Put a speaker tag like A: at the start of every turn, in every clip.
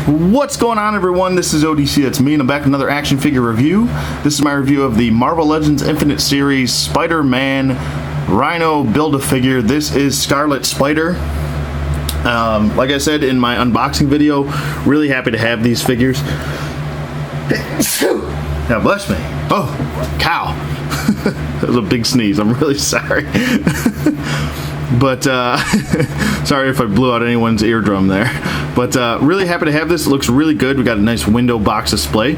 A: What's going on, everyone? This is ODC, that's me, and I'm back with another action figure review. This is my review of the Marvel Legends Infinite Series Spider-Man Rhino Build-A-Figure. This is Scarlet Spider. Like I said in my unboxing video, really happy to have these figures. Now bless me. Oh, cow. That was a big sneeze. I'm really sorry. But sorry if I blew out anyone's eardrum there. But really happy to have this. It looks really good. We got a nice window box display.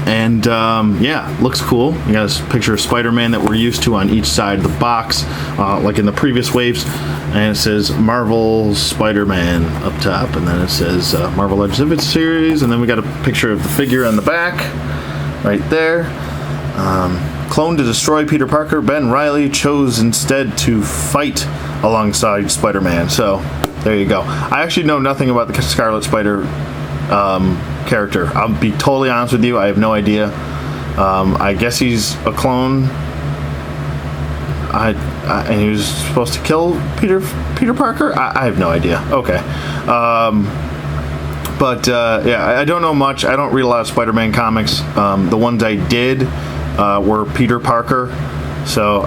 A: And yeah, looks cool. We got a picture of Spider-Man that we're used to on each side of the box, like in the previous waves. And it says Marvel Spider-Man up top. And then it says Marvel Legends Infinite Series. And then we got a picture of the figure on the back, right there. Cloned to destroy Peter Parker, Ben Reilly chose instead to fight alongside Spider-Man. So, there you go. I actually know nothing about the Scarlet Spider character. I'll be totally honest with you. I have no idea. I guess he's a clone. And he was supposed to kill Peter Parker? I have no idea. Okay. But yeah, I don't know much. I don't read a lot of Spider-Man comics. The ones I did were Peter Parker. So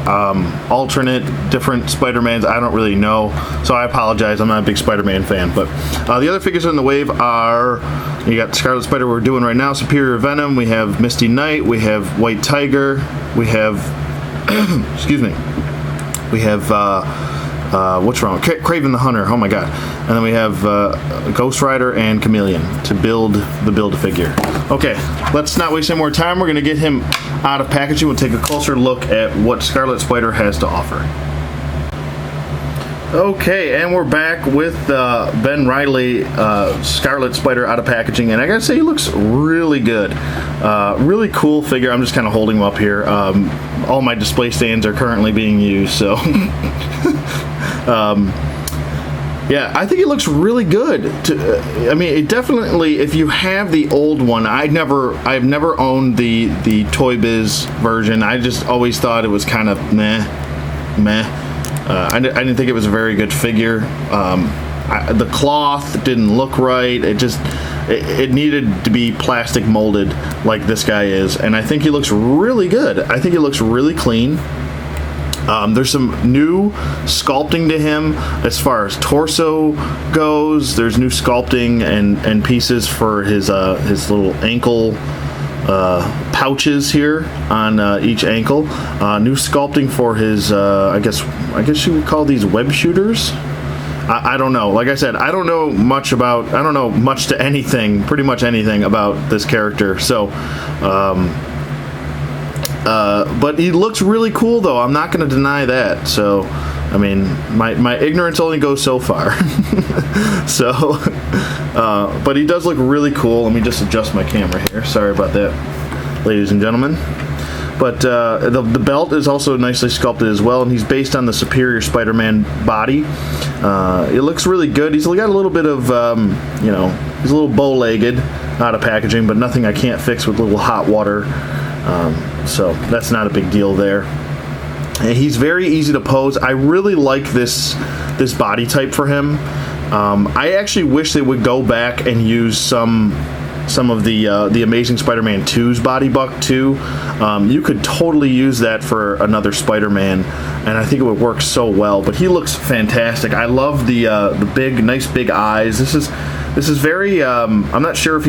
A: alternate, different Spider-Mans, I don't really know. So I apologize, I'm not a big Spider-Man fan. But the other figures in the wave are, you got Scarlet Spider we're doing right now, Superior Venom, we have Misty Knight, we have White Tiger, we have, excuse me, we have, what's wrong? Kraven the Hunter, oh my god. And then we have Ghost Rider and Chameleon to build the Build-A-Figure. Okay, let's not waste any more time. We're going to get him out of packaging. We'll take a closer look at what Scarlet Spider has to offer. Okay, and we're back with Ben Reilly, Scarlet Spider out of packaging, and I gotta say, he looks really good. Really cool figure. I'm just kind of holding him up here. All my display stands are currently being used, so... yeah, I think it looks really good. I mean, it definitely, if you have the old one, I've never owned the Toy Biz version. I just always thought it was kind of meh. I didn't think it was a very good figure. The cloth didn't look right. It needed to be plastic molded like this guy is, and I think he looks really good. I think he looks really clean. There's some new sculpting to him as far as torso goes. There's new sculpting and pieces for his little ankle pouches here on each ankle. New sculpting for his I guess you would call these web shooters. I don't know. Like I said, I don't know much to anything, pretty much anything about this character. So. But he looks really cool, though. I'm not going to deny that. So, I mean, my ignorance only goes so far. So, but he does look really cool. Let me just adjust my camera here. Sorry about that, ladies and gentlemen. But the belt is also nicely sculpted as well, and he's based on the Superior Spider-Man body. It looks really good. He's got a little bit of, you know, he's a little bow-legged out of packaging, but nothing I can't fix with a little hot water. So that's not a big deal there. And he's very easy to pose. I really like this body type for him. I actually wish they would go back and use some of the Amazing Spider-Man 2's body buck too. You could totally use that for another Spider-Man, and I think it would work so well. But he looks fantastic. I love the nice big eyes. This is very. I'm not sure if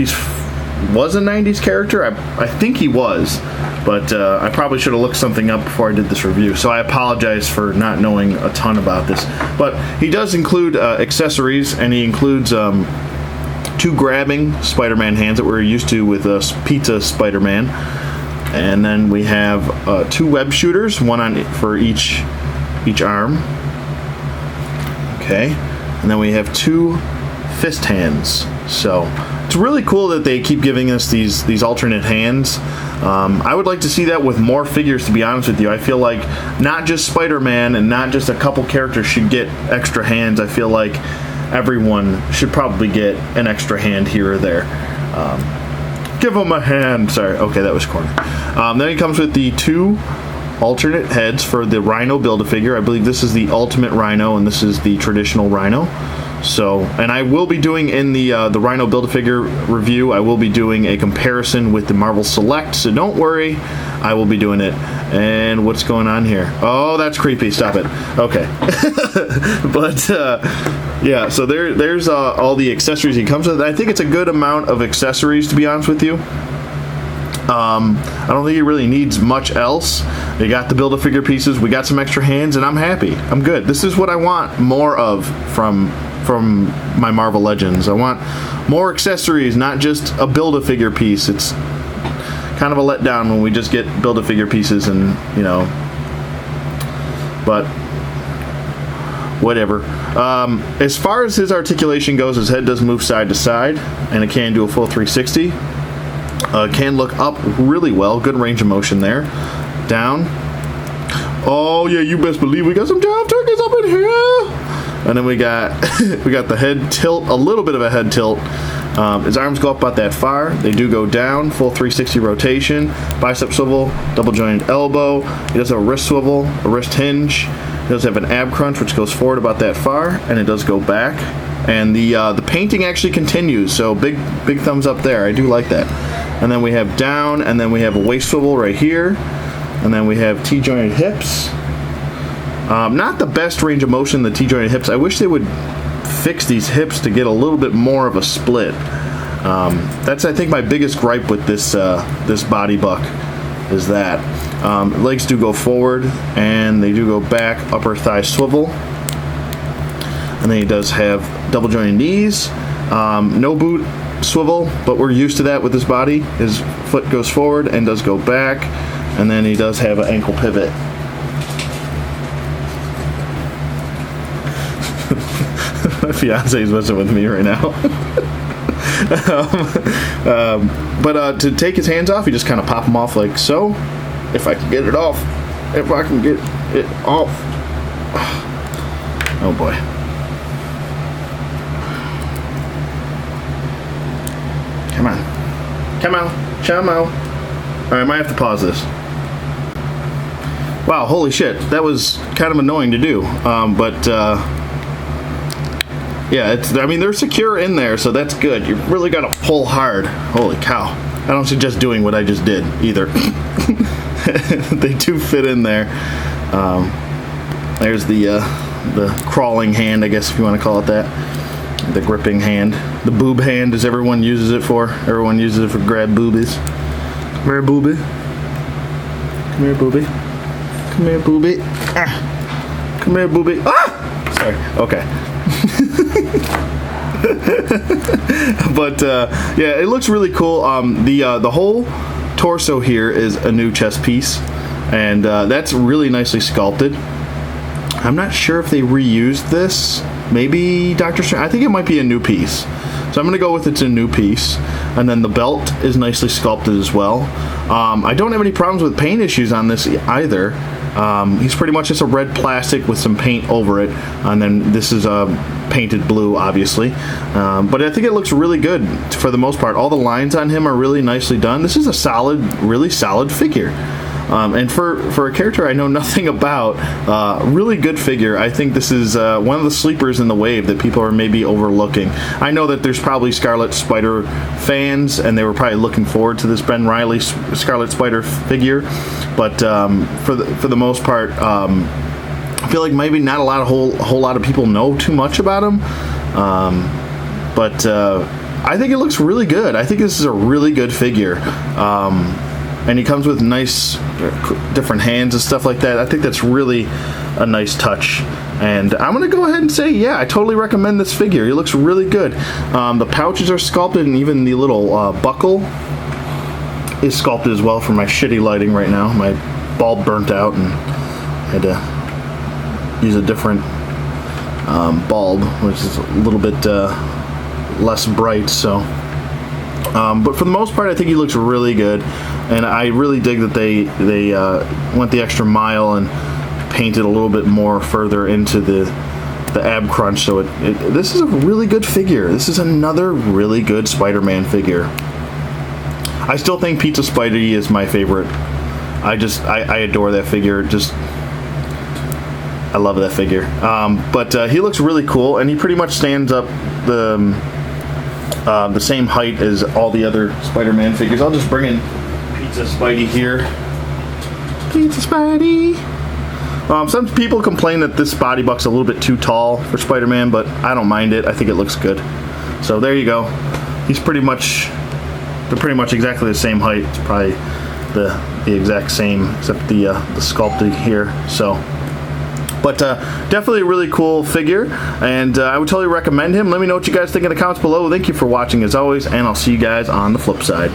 A: was a 90s character. I think he was, but I probably should have looked something up before I did this review, so I apologize for not knowing a ton about this. But he does include accessories, and he includes two grabbing Spider-Man hands that we're used to with Pizza Spider-Man, and then we have two web shooters, one for each arm. Okay, and then we have two fist hands. So it's really cool that they keep giving us these alternate hands. I would like to see that with more figures, to be honest with you. I feel like not just Spider-Man and not just a couple characters should get extra hands. I feel like everyone should probably get an extra hand here or there. Give them a hand. Sorry, okay, that was corny. Then he comes with the two alternate heads for the Rhino Build-A-Figure. I believe this is the Ultimate Rhino and this is the traditional Rhino. So, and I will be doing in the Rhino Build-A-Figure review, I will be doing a comparison with the Marvel Select, so don't worry, I will be doing it. And what's going on here? Oh, that's creepy, stop it. Okay. But, yeah, so there's all the accessories he comes with. I think it's a good amount of accessories, to be honest with you. I don't think he really needs much else. We got the Build-A-Figure pieces, we got some extra hands, and I'm happy. I'm good. This is what I want more of from my Marvel Legends. I want more accessories, not just a Build-A-Figure piece. It's kind of a letdown when we just get Build-A-Figure pieces and, you know, but whatever. As far as his articulation goes, his head does move side to side, and it can do a full 360. Can look up really well. Good range of motion there. Down. Oh yeah, you best believe we got some job turkeys up in here. And then we got the head tilt, a little bit of a head tilt. His arms go up about that far. They do go down, full 360 rotation, bicep swivel, double jointed elbow. He does have a wrist swivel, a wrist hinge. He does have an ab crunch, which goes forward about that far, and it does go back. And the painting actually continues, so big thumbs up there. I do like that. And then we have down, and then we have a waist swivel right here, and then we have T-jointed hips. Not the best range of motion, the T-jointed hips. I wish they would fix these hips to get a little bit more of a split. That's, I think, my biggest gripe with this body buck is that. Legs do go forward, and they do go back, upper thigh swivel. And then he does have double jointed knees. No boot swivel, but we're used to that with his body. His foot goes forward and does go back, and then he does have an ankle pivot. My fiance is messing with me right now. But to take his hands off, you just kind of pop them off like so. If I can get it off. If I can get it off. Oh boy. Come on. Come on. Come on. Alright, I might have to pause this. Wow, holy shit. That was kind of annoying to do. Yeah, I mean, they're secure in there, so that's good. You really got to pull hard. Holy cow. I don't suggest doing what I just did, either. They do fit in there. There's the crawling hand, I guess, if you want to call it that. The gripping hand. The boob hand, as everyone uses it for. Everyone uses it for grab boobies. Come here, booby. Come here, booby. Come here, booby. Ah. Come here, booby. Ah! Sorry. Okay. But yeah, it looks really cool. The whole torso here is a new chest piece, and that's really nicely sculpted. I'm not sure if they reused this. Maybe Dr. Strange. I think it might be a new piece, so I'm gonna go with it's a new piece. And then the belt is nicely sculpted as well. I don't have any problems with paint issues on this either. He's pretty much just a red plastic with some paint over it, and then this is painted blue, obviously. But I think it looks really good for the most part. All the lines on him are really nicely done. This is a solid, really solid figure. And for a character I know nothing about, really good figure. I think this is one of the sleepers in the wave that people are maybe overlooking. I know that there's probably Scarlet Spider fans, and they were probably looking forward to this Ben Reilly Scarlet Spider figure, but for the most part, I feel like maybe not a whole lot of people know too much about him. But I think it looks really good. I think this is a really good figure. And he comes with nice different hands and stuff like that. I think that's really a nice touch. And I'm going to go ahead and say, yeah, I totally recommend this figure. He looks really good. The pouches are sculpted, and even the little buckle is sculpted as well for my shitty lighting right now. My bulb burnt out, and I had to use a different bulb, which is a little bit less bright, so... but for the most part, I think he looks really good, and I really dig that they went the extra mile and painted a little bit more further into the ab crunch. So this is a really good figure. This is another really good Spider-Man figure. I still think Pizza Spidey is my favorite. I adore that figure. Just I love that figure. But he looks really cool, and he pretty much stands up the same height as all the other Spider-Man figures. I'll just bring in Pizza Spidey here. Pizza Spidey. Some people complain that this body buck's a little bit too tall for Spider-Man, but I don't mind it. I think it looks good. So there you go. They're pretty much exactly the same height. It's probably the exact same, except the sculpting here. So, but definitely a really cool figure, and I would totally recommend him. Let me know what you guys think in the comments below. Thank you for watching as always, and I'll see you guys on the flip side.